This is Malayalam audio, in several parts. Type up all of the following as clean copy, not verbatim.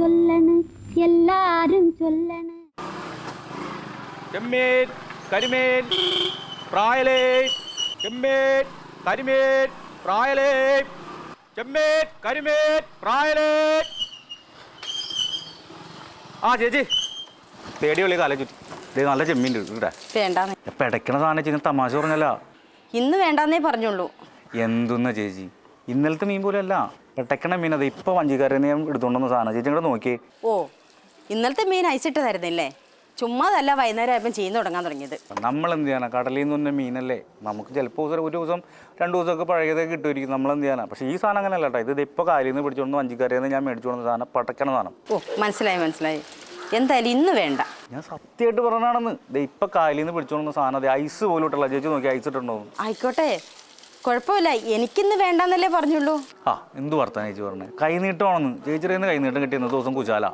ചൊല്ലണ് എല്ലാരും ചൊല്ലണ്. ചെമ്മീൻ കരിമീൻ പ്രായലേ ചെമ്മീൻ കരിമീൻ പ്രായലേ ചെമ്മീൻ കരിമീൻ പ്രായലേ. ആ ചേച്ചി പേടിയുള്ളി കാലം ചുറ്റി നല്ല ചെമ്മീൻ ഇവിടെ വേണ്ടാന്നേ. പെടക്കണ സാധനം ചേച്ചി തമാശ പറഞ്ഞല്ല. ഇന്ന് വേണ്ടാന്നേ പറഞ്ഞുള്ളൂ. എന്തെന്നാ ചേച്ചി ഇന്നലത്തെ മീൻ പോലെ അല്ല പെട്ടക്കണ മീൻ. അത് ഇപ്പൊ വഞ്ചിക്കാരൻ ഞാൻ എടുത്തോണ്ടെന്ന സാധനം ചേച്ചി ഇങ്ങോട്ട് നോക്കിയേ. ഓ ഇന്നലത്തെ മീൻ ഐസിട്ടതായിരുന്നില്ലേ? ചുമ്മാതല്ല വൈകുന്നേരം ആയപ്പോൾ ചെയ്യുന്ന തുടങ്ങാൻ തുടങ്ങിയത്. നമ്മൾ എന്ത് ചെയ്യാനാ? കടലിൽ നിന്ന് തന്നെ മീനല്ലേ. നമുക്ക് ചിലപ്പോൾ ഒരു ദിവസം 2 ദിവസമൊക്കെ പഴയതൊക്കെ കിട്ടുമായിരിക്കും. നമ്മൾ എന്ത് ചെയ്യാനാ? പക്ഷേ ഈ സാധനം അങ്ങനെ അല്ല കേട്ടോ. ഇത് ഇപ്പോൾ കാലിൽ നിന്ന് പിടിച്ചോണ്ട് വഞ്ചിക്കാരിൽ നിന്ന് ഞാൻ മേടിച്ചോണ്ട സാധനം പടക്കണ സാധനം. ഓ മനസ്സിലായി. എന്തായാലും ഇന്ന് വേണ്ട. ഞാൻ സത്യമായിട്ട് പറഞ്ഞാണെന്ന്. ഇപ്പൊ കാലിൽ നിന്ന് പിടിച്ചോണ്ട സാധനം അത് ഐസ് പോലും ഇട്ടല്ല. ചേച്ചി നോക്കി ഐസ് ഇട്ടുണ്ടോ? ആയിക്കോട്ടെ കുഴപ്പമില്ല. എനിക്കിന്ന് വേണ്ടാന്നല്ലേ പറഞ്ഞുള്ളൂ. ആ എന്ത് വർത്താനം ചേച്ചി പറഞ്ഞത്? കൈ നീട്ടമാണെന്ന്. ചേച്ചിയുടെ കൈ നീട്ടം കിട്ടിയ ദിവസം കുശാല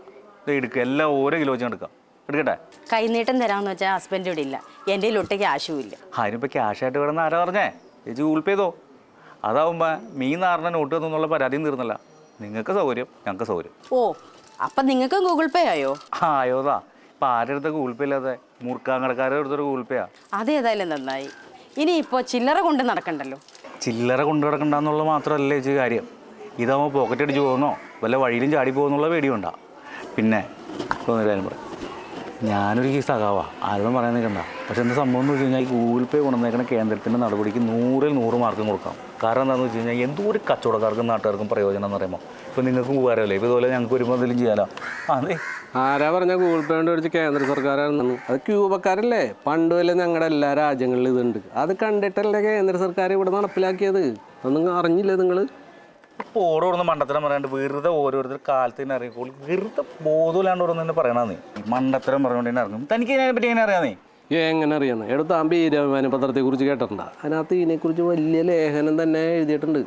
എടുക്കുക. എല്ലാം ഓരോ കിലോ വെച്ച് എടുക്കാം. എടുക്കട്ടെ? കൈനീട്ടം തരാമെന്ന് വെച്ചാൽ ഹസ്ബൻഡ് ഇവിടെ ഇല്ല. എൻ്റെ ഒട്ടും ക്യാഷും ഇല്ല. അതിനിപ്പോൾ ക്യാഷായിട്ട് കിടന്ന് ആരാ പറഞ്ഞേ? ചേച്ചി ഗൂഗിൾ പേ ചെയ്തോ. അതാവുമ്പോൾ മീൻ നാറിനെ നോട്ട് തന്നുള്ള പരാതിയും തീർന്നല്ല. നിങ്ങൾക്ക് സൗകര്യം ഞങ്ങൾക്ക് സൗകര്യം. ഓ അപ്പം നിങ്ങൾക്ക് ഗൂഗിൾ പേ ആയോ? ആയോതാ. ഇപ്പം ആരുടെ അടുത്ത് ഗൂഗിൾ പേ ഇല്ലാതെ? മൂർക്കാങ്കടക്കാരുടെ അടുത്തൊരു ഗൂഗിൾ പേയാ. അതേതായാലും നന്നായി. ഇനിയിപ്പോൾ ചില്ലറ കൊണ്ട് നടക്കണ്ടല്ലോ. ചില്ലറ കൊണ്ടു കിടക്കണ്ടെന്നുള്ളത് മാത്രമല്ലേ ചേച്ചി കാര്യം. ഇതാവുമ്പോൾ പോക്കറ്റ് അടിച്ച് പോകുന്നോ വല്ല വഴിയിലും ചാടി പോകുന്നുള്ള പേടിയുണ്ടാ. പിന്നെ തോന്നിയ കാര്യം പറയാം. ഞാനൊരു കേസ് ആകാവാ ആരോടും പറയാൻ നിൽക്കണ്ട. പക്ഷെ എന്താ സംഭവം എന്ന് വെച്ച് കഴിഞ്ഞാൽ ഈ ഗൂഗിൾ പേ കൊണ്ടുവന്നേക്കുന്ന കേന്ദ്രത്തിൻ്റെ നടപടിക്ക് 100-ൽ 100 മാർക്കും കൊടുക്കാം. കാരണം എന്താണെന്ന് വെച്ച് കഴിഞ്ഞാൽ എന്തോ ഒരു കച്ചവടക്കാർക്കും നാട്ടുകാർക്കും പ്രയോജനം എന്ന് പറയുമ്പോൾ ഇപ്പോൾ നിങ്ങൾക്കും ഉപകാരമല്ലേ. ഇപ്പോൾ ഇതുപോലെ ഞങ്ങൾക്ക് വരുമ്പോൾ എന്തെങ്കിലും ചെയ്യാലോ. അതെ ആരാ പറഞ്ഞാൽ ഗൂഗിൾ പേ കൊണ്ട് മേടിച്ച് കേന്ദ്ര സർക്കാരാണെന്ന്? അത് ക്യൂബക്കാരല്ലേ? പണ്ട് വല്ല ഞങ്ങളുടെ എല്ലാ രാജ്യങ്ങളിലും ഇതുണ്ട്. അത് കണ്ടിട്ടല്ലേ കേന്ദ്ര സർക്കാർ ഇവിടെ നടപ്പിലാക്കിയത്. അതൊന്നും അറിഞ്ഞില്ലേ നിങ്ങൾ? ഇപ്പോൾ ഓരോന്ന് മണ്ടത്തരം പറയാണ്ട് വെറുതെ ഓരോരുത്തർ കാലത്തിന് ഇറങ്ങിക്കോളൂ. വെറുതെ ബോധമില്ലാണ്ട് ഓരോന്ന് തന്നെ പറയണമെന്നേ. മണ്ടത്തരം പറഞ്ഞുകൊണ്ട് തന്നെ ഇറങ്ങും. തനിക്ക് ഇതിനെ പറ്റി എങ്ങനെ അറിയാന്നേ? എങ്ങനെ അറിയാന്ന്? എടുത്താൻ ബീരാഭിമാന പത്രത്തെക്കുറിച്ച് കേട്ടിട്ടുണ്ടോ? അതിനകത്ത് ഇതിനെക്കുറിച്ച് വലിയ ലേഖനം തന്നെ എഴുതിയിട്ടുണ്ട്.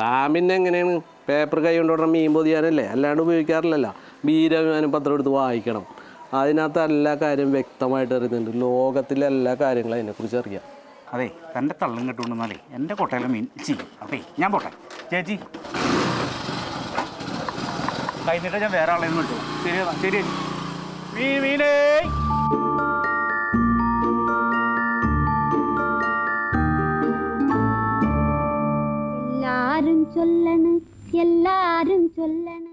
താൻ പിന്നെ എങ്ങനെയാണ് പേപ്പർ കൈ കൊണ്ടുപോകണം? മീൻ പൊതിയാനല്ലേ, അല്ലാണ്ട് ഉപയോഗിക്കാറില്ലല്ലോ. ബീരാഭിമാനം പത്രം എടുത്ത് വായിക്കണം. അതിനകത്ത് എല്ലാ കാര്യം വ്യക്തമായിട്ട് അറിയുന്നുണ്ട്. ലോകത്തിലെ എല്ലാ കാര്യങ്ങളും അതിനെക്കുറിച്ച് അറിയാം. അതെ തൻ്റെ തള്ളും കെട്ടുകൊണ്ടെന്നാലേ എൻ്റെ കൊട്ടയിലെ മീൻ ചെയ്യും. അപ്പേ ഞാൻ പോട്ടെ ചേച്ചി. കഴിഞ്ഞിട്ട് ഞാൻ വേറെ ആളെ വിട്ടു. ശരി ശരി മീനേ. എല്ലാരും ചൊല്ലണ് എല്ലാരും ചൊല്ലണ്.